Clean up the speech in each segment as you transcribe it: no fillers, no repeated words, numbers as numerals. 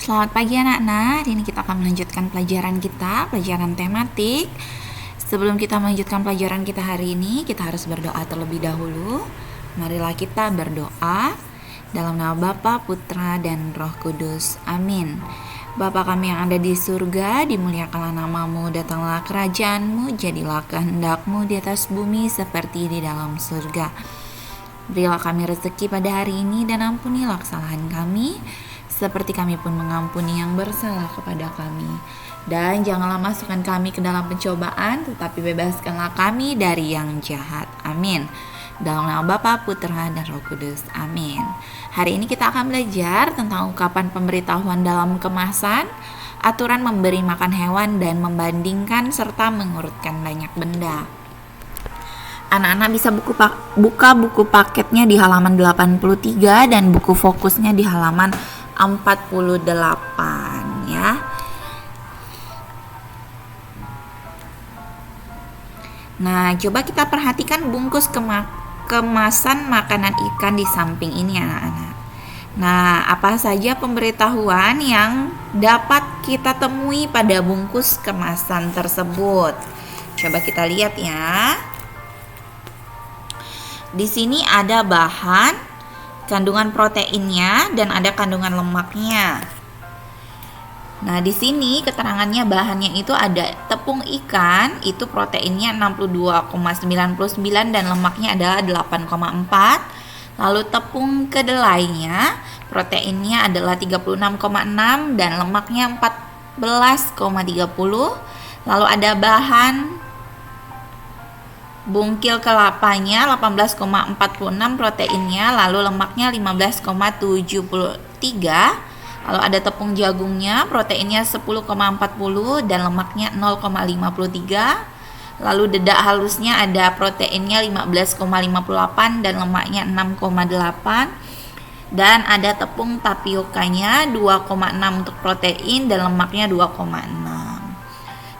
Selamat pagi anak-anak, hari ini kita akan melanjutkan pelajaran kita, pelajaran tematik. Sebelum kita melanjutkan pelajaran kita hari ini, kita harus berdoa terlebih dahulu. Marilah kita berdoa dalam nama Bapa, Putra, dan Roh Kudus. Amin. Bapa kami yang ada di surga, dimuliakanlah namamu, datanglah kerajaanmu, jadilah kehendakmu di atas bumi seperti di dalam surga. Berilah kami rezeki pada hari ini dan ampunilah kesalahan kami, seperti kami pun mengampuni yang bersalah kepada kami. Dan janganlah masukkan kami ke dalam pencobaan, tetapi bebaskanlah kami dari yang jahat. Amin. Dalam nama Bapa, Putra, dan Roh Kudus. Amin. Hari ini kita akan belajar tentang ungkapan pemberitahuan dalam kemasan, aturan memberi makan hewan, dan membandingkan serta mengurutkan banyak benda. Anak-anak bisa buka buku paketnya di halaman 83 dan buku fokusnya di halaman 48 ya. Nah, coba kita perhatikan bungkus kemasan makanan ikan di samping ini anak-anak. Nah, apa saja pemberitahuan yang dapat kita temui pada bungkus kemasan tersebut? Coba kita lihat ya. Di sini ada bahan, kandungan proteinnya, dan ada kandungan lemaknya. Nah, di sini keterangannya bahannya itu ada tepung ikan, itu proteinnya 62,99 dan lemaknya adalah 8,4. Lalu tepung kedelainya, proteinnya adalah 36,6 dan lemaknya 14,30. Lalu ada bahan bungkil kelapanya 18,46 proteinnya, lalu lemaknya 15,73. Lalu ada tepung jagungnya, proteinnya 10,40 dan lemaknya 0,53. Lalu dedak halusnya ada proteinnya 15,58 dan lemaknya 6,8. Dan ada tepung tapiokanya 2,6 untuk protein dan lemaknya 2,6.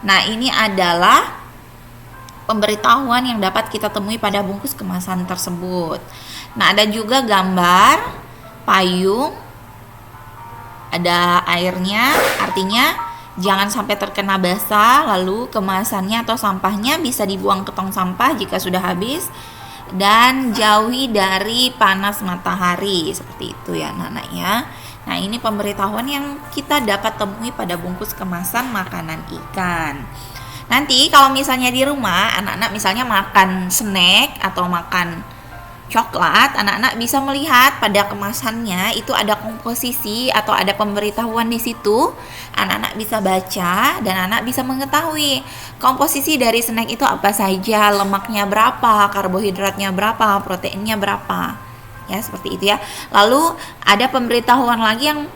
Nah, ini adalah pemberitahuan yang dapat kita temui pada bungkus kemasan tersebut. Nah, ada juga gambar payung, ada airnya, artinya jangan sampai terkena basah. Lalu kemasannya atau sampahnya bisa dibuang ke tong sampah jika sudah habis, dan jauhi dari panas matahari, seperti itu ya anak-anak ya. Nah, ini pemberitahuan yang kita dapat temui pada bungkus kemasan makanan ikan. Nanti kalau misalnya di rumah anak-anak misalnya makan snack atau makan coklat, anak-anak bisa melihat pada kemasannya itu ada komposisi atau ada pemberitahuan di situ. Anak-anak bisa baca dan anak bisa mengetahui komposisi dari snack itu apa saja, lemaknya berapa, karbohidratnya berapa, proteinnya berapa. Ya, seperti itu ya. Lalu ada pemberitahuan lagi yang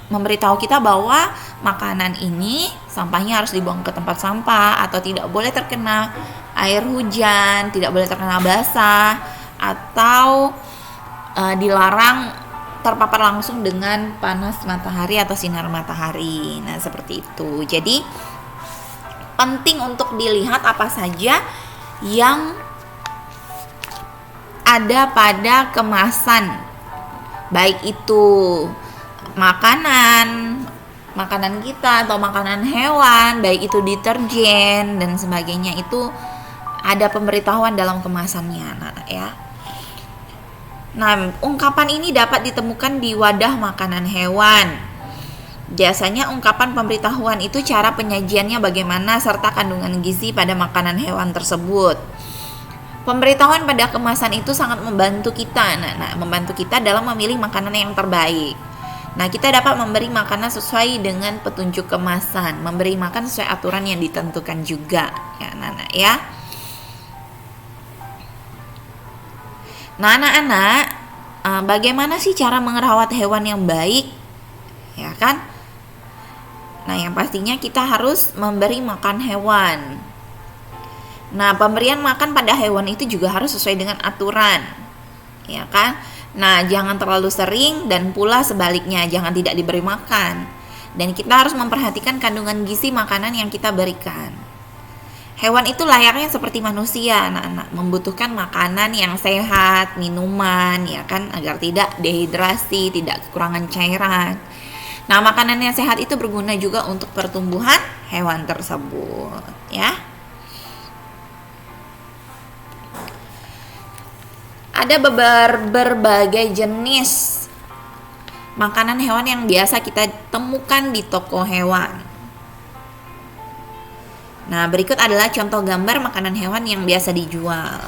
memberitahu kita bahwa makanan ini sampahnya harus dibuang ke tempat sampah atau tidak boleh terkena air hujan, tidak boleh terkena basah, atau dilarang terpapar langsung dengan panas matahari atau sinar matahari. Nah, seperti itu. Jadi penting untuk dilihat apa saja yang ada pada kemasan, baik itu makanan kita atau makanan hewan, baik itu deterjen dan sebagainya, itu ada pemberitahuan dalam kemasannya anak-anak ya. Nah, ungkapan ini dapat ditemukan di wadah makanan hewan. Biasanya ungkapan pemberitahuan itu cara penyajiannya bagaimana serta kandungan gizi pada makanan hewan tersebut. Pemberitahuan pada kemasan itu sangat membantu kita anak-anak, membantu kita dalam memilih makanan yang terbaik. Nah, kita dapat memberi makanan sesuai dengan petunjuk kemasan, memberi makan sesuai aturan yang ditentukan juga ya anak-anak ya. Nah, anak-anak, bagaimana sih cara merawat hewan yang baik? Ya kan? Nah, yang pastinya kita harus memberi makan hewan. Nah, pemberian makan pada hewan itu juga harus sesuai dengan aturan. Ya kan? Nah, jangan terlalu sering dan pula sebaliknya, jangan tidak diberi makan. Dan kita harus memperhatikan kandungan gizi makanan yang kita berikan. Hewan itu layaknya seperti manusia, anak-anak, membutuhkan makanan yang sehat, minuman, ya kan, agar tidak dehidrasi, tidak kekurangan cairan. Nah, makanan yang sehat itu berguna juga untuk pertumbuhan hewan tersebut, ya. Ada berbagai jenis makanan hewan yang biasa kita temukan di toko hewan. Nah, berikut adalah contoh gambar makanan hewan yang biasa dijual.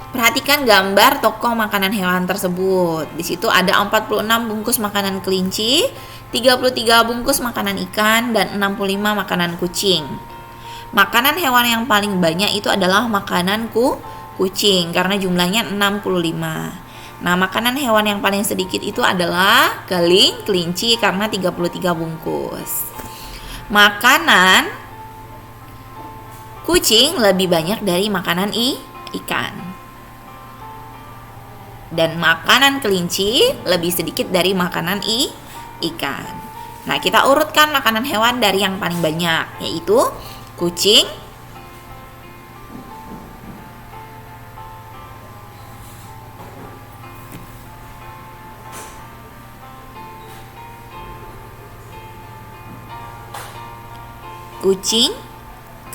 Perhatikan gambar toko makanan hewan tersebut. Di situ ada 46 bungkus makanan kelinci, 33 bungkus makanan ikan, dan 65 makanan kucing. Makanan hewan yang paling banyak itu adalah makanan kucing karena jumlahnya 65. Nah, makanan hewan yang paling sedikit itu adalah kelinci karena 33 bungkus. Makanan kucing lebih banyak dari makanan ikan. Dan makanan kelinci lebih sedikit dari makanan ikan. Nah, kita urutkan makanan hewan dari yang paling banyak, yaitu kucing,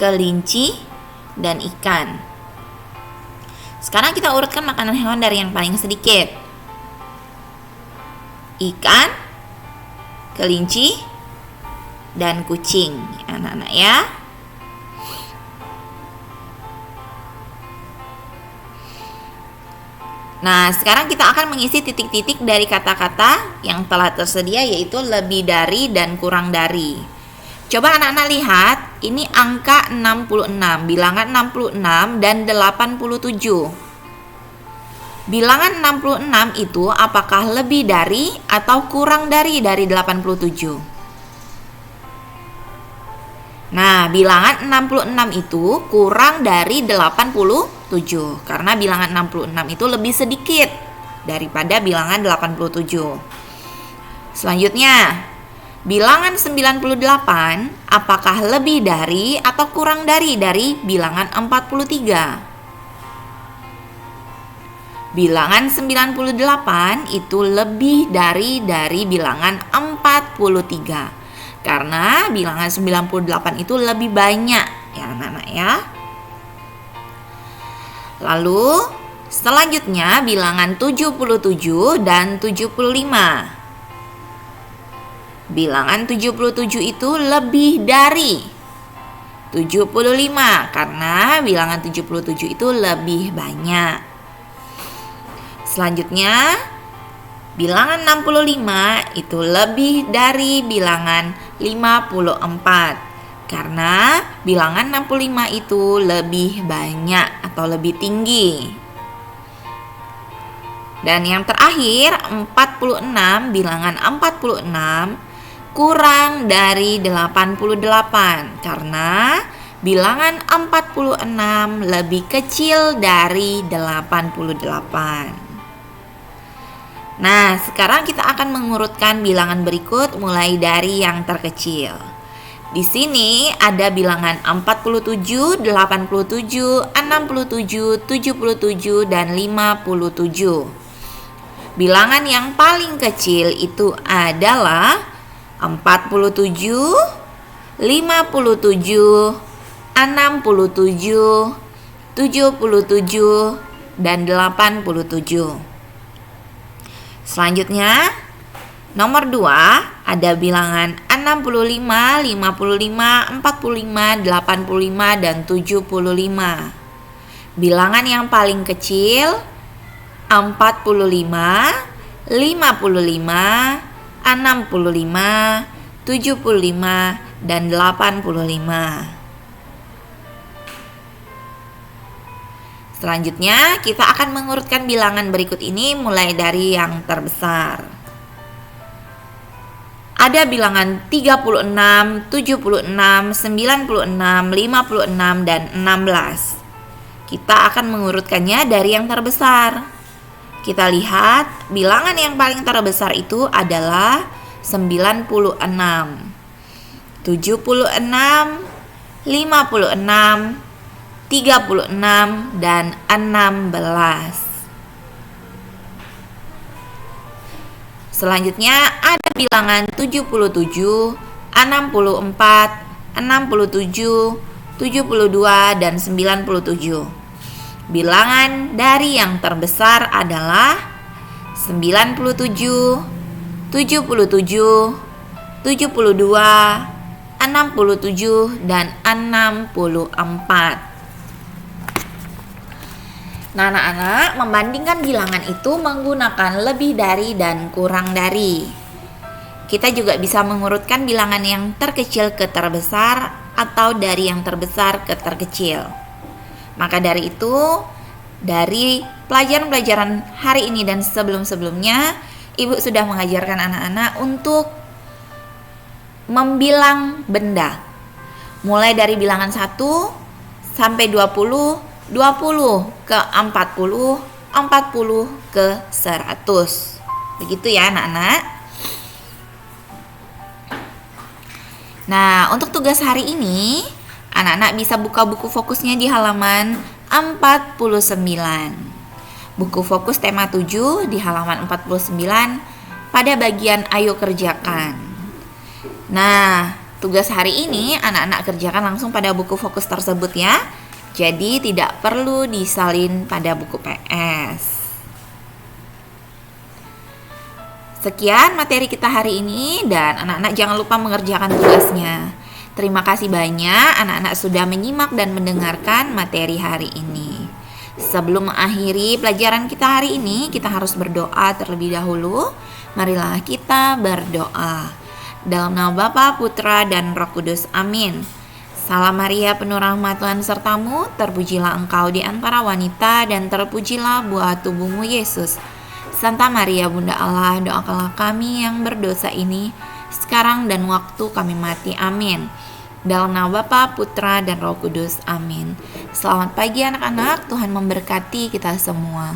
kelinci, dan ikan. Sekarang kita urutkan makanan hewan dari yang paling sedikit. Ikan, kelinci, dan kucing, anak-anak ya. Nah, sekarang kita akan mengisi titik-titik dari kata-kata yang telah tersedia, yaitu lebih dari dan kurang dari. Coba anak-anak lihat, ini angka 66, bilangan 66 dan 87. Bilangan 66 itu apakah lebih dari atau kurang dari 87? Nah, bilangan 66 itu kurang dari 87 karena bilangan 66 itu lebih sedikit daripada bilangan 87. Selanjutnya, bilangan 98 apakah lebih dari atau kurang dari bilangan 43? Bilangan 98 itu lebih dari bilangan 43. Karena bilangan 98 itu lebih banyak, ya anak-anak ya. Lalu selanjutnya bilangan 77 dan 75. Bilangan 77 itu lebih dari 75 karena bilangan 77 itu lebih banyak. Selanjutnya, bilangan 65 itu lebih dari bilangan 54 karena bilangan 65 itu lebih banyak atau lebih tinggi. Dan yang terakhir, 46, bilangan 46 kurang dari 88 karena bilangan 46 lebih kecil dari 88. Nah, sekarang kita akan mengurutkan bilangan berikut mulai dari yang terkecil. Di sini ada bilangan 47, 87, 67, 77, dan 57. Bilangan yang paling kecil itu adalah 47, 57, 67, 77, dan 87. Selanjutnya, nomor 2 ada bilangan 65, 55, 45, 85, dan 75. Bilangan yang paling kecil 45, 55, 65, 75, dan 85. Selanjutnya, kita akan mengurutkan bilangan berikut ini mulai dari yang terbesar. Ada bilangan 36, 76, 96, 56, dan 16. Kita akan mengurutkannya dari yang terbesar. Kita lihat, bilangan yang paling terbesar itu adalah 96, 76, 56, 36, dan 16. Selanjutnya ada bilangan 77, 64, 67, 72, dan 97. Bilangan dari yang terbesar adalah 97, 77, 72, 67, dan 64. Nah, anak-anak membandingkan bilangan itu menggunakan lebih dari dan kurang dari. Kita juga bisa mengurutkan bilangan yang terkecil ke terbesar atau dari yang terbesar ke terkecil. Maka dari itu, dari pelajaran-pelajaran hari ini dan sebelum-sebelumnya, Ibu sudah mengajarkan anak-anak untuk membilang benda. Mulai dari bilangan 1 sampai 20, 20 ke 40, 40 ke 100. Begitu ya anak-anak. Nah, untuk tugas hari ini, anak-anak bisa buka buku fokusnya di halaman 49. Buku fokus tema 7 di halaman 49 pada bagian ayo kerjakan. Nah, tugas hari ini anak-anak kerjakan langsung pada buku fokus tersebut ya. Jadi tidak perlu disalin pada buku PS. Sekian materi kita hari ini dan anak-anak jangan lupa mengerjakan tugasnya. Terima kasih banyak anak-anak sudah menyimak dan mendengarkan materi hari ini. Sebelum mengakhiri pelajaran kita hari ini, kita harus berdoa terlebih dahulu. Marilah kita berdoa. Dalam nama Bapa, Putra, dan Roh Kudus. Amin. Salam Maria, penuh rahmat Tuhan sertamu, terpujilah engkau di antara wanita dan terpujilah buah tubuhmu Yesus. Santa Maria Bunda Allah, doakanlah kami yang berdosa ini, sekarang dan waktu kami mati. Amin. Dalam nama Bapa, Putra, dan Roh Kudus. Amin. Selamat pagi anak-anak, Tuhan memberkati kita semua.